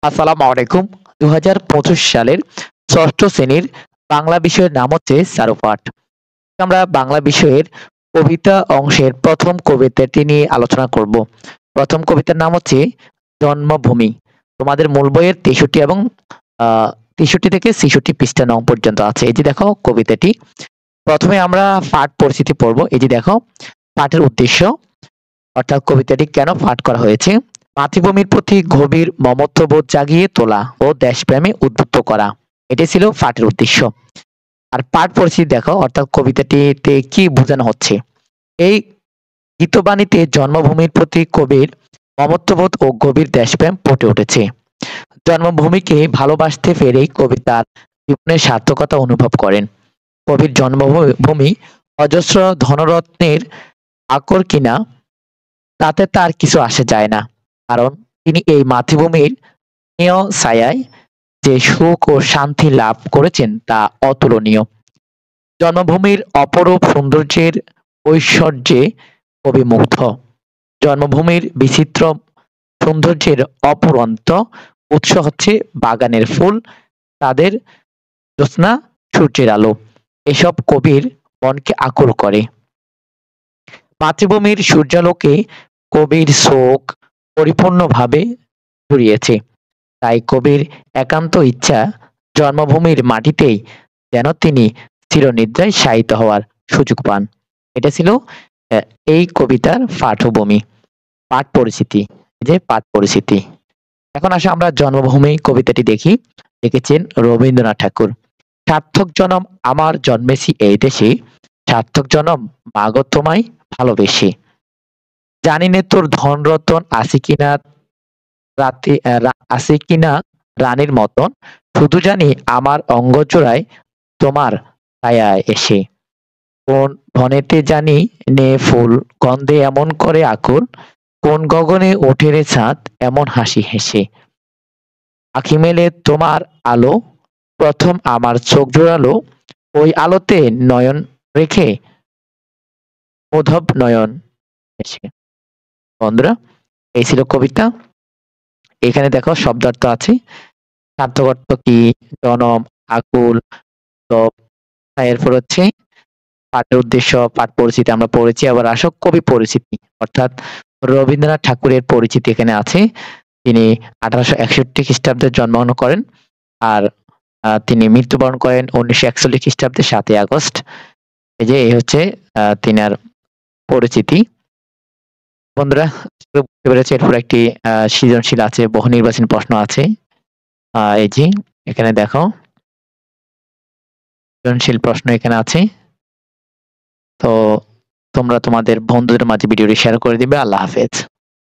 আসসালামু আলাইকুম। ২০২৫ সালের ৬ষ্ঠ শ্রেণীর বাংলা বিষয়ের নাম হচ্ছে চারুপাঠ। আমরা বাংলা বিষয়ের কবিতা অংশের ১ম কবিতাটি নিয়ে আলোচনা করব। ১ম কবিতার নাম হচ্ছে জন্মভূমি। তোমাদের মূল বইয়ের ৬৩ এবং আ ৬৩ থেকে ৬৬ পৃষ্ঠা নং পর্যন্ত আছে। এই যে দেখো কবিতাটি। ১ম এ আমরা পাঠ পরিচিতি পড়ব। এই যে দেখো পাঠের উদ্দেশ্য অর্থাৎ কবিতাটি কেন পাঠ করা হয়েছে? মাতৃভূমির প্রতি গভীর মমত্ববোধ জাগিয়ে তোলা ও দেশপ্রেমে উদ্বুদ্ধ করা। এটাই ছিল পাঠের উদ্দেশ্য। আর পাঠ পরিচিতি দেখো অর্থাৎ কবিতাটিতে কি বোঝানো হচ্ছে। এই গীতবাণীতে জন্মভূমির প্রতি কবির মমত্ববোধ ও গভীর দেশপ্রেম ফুটে উঠেছে। জন্মভূমিকে ভালোবাসতে পেরেই কবি তার জীবনের সার্থকতা অনুভব করেন। কবির জন্মভূমি অজস্র ধনরত্নের আকর কিনা তাতে তার কিছু আসে যায় না। কারণ তিনি এই মাতৃভূমির স্নেহ ছায়ায় যে সুখ ও শান্তি লাভ করেছেন তা অতুলনীয়। জন্মভূমির অপরূপ সৌন্দর্যের ঐশ্বর্যে কবি মুগ্ধ। জন্মভূমির বিচিত্র সৌন্দর্যের অফুরন্ত উৎস হচ্ছে বাগানের ফুল, তাদের জ্যোৎস্না, সূর্যের আলো। এসব কবির মনকে আকুল করে। মাতৃভূমির সূর্যালোকে কবির চোখ পরিপূর্ণভাবে জুড়িয়েছে। তাই কবির একান্ত ইচ্ছা জন্মভূমির মাটিতেই যেন তিনি চিরনিদ্রায় শায়িত হওয়ার সুযোগ পান। এটা ছিল এই কবিতার পাঠভূমি, পাঠ পরিচিতি। এই যে পাঠ পরিচিতি। এখন আসো আমরা জন্মভূমি কবিতাটি দেখি। লিখেছেন রবীন্দ্রনাথ ঠাকুর। সার্থক জনম আমার জন্মেছি এই দেশে, সার্থক জনম মাগো তোমায় ভালোবেসে। জানি নে তোর ধনরতন আছে কিনা রানীর মতন, শুধু জানি আমার অঙ্গজোড়ায় তোমার ছায়ায় এসে। কোন বনেতে জানি নে ফুল গন্ধে এমন করে আকুল, কোন গগনে ওঠে রে চাঁদ এমন হাসি হেসে। আঁখি মেলে তোমার আলো, প্রথম আমার চোখ জোড়ালো, ওই আলোতে নয়ন রেখে মধব নয়ন হেসে। বন্ধুরা, এই ছিল কবিতা। এখানে দেখো শব্দার্থ আছে। সার্থক অর্থ কি? জনম, আকুল, তপ। এরপর হচ্ছে পাঠের উদ্দেশ্য, পাঠ পরিচিতি আমরা পড়েছি। আবার আসো কবি পরিচিতি, অর্থাৎ রবীন্দ্রনাথ ঠাকুরের পরিচিতি এখানে আছে। তিনি 1861 খ্রিস্টাব্দে জন্মগ্রহণ করেন। আর তিনি মৃত্যুবরণ করেন 1941 খ্রিস্টাব্দে 7ই আগস্ট। এই যে এই হচ্ছে তিনার পরিচিতি। বন্ধুরা, বুঝতে পেরেছি। এরপর একটি সৃজনশীল আছে, বহু নির্বাচনী প্রশ্ন আছে। এই যে এখানে দেখো সৃজনশীল প্রশ্ন এখানে আছে। তো তোমরা তোমাদের বন্ধুদের মাঝে ভিডিওটি শেয়ার করে দিবে। আল্লাহ হাফেজ।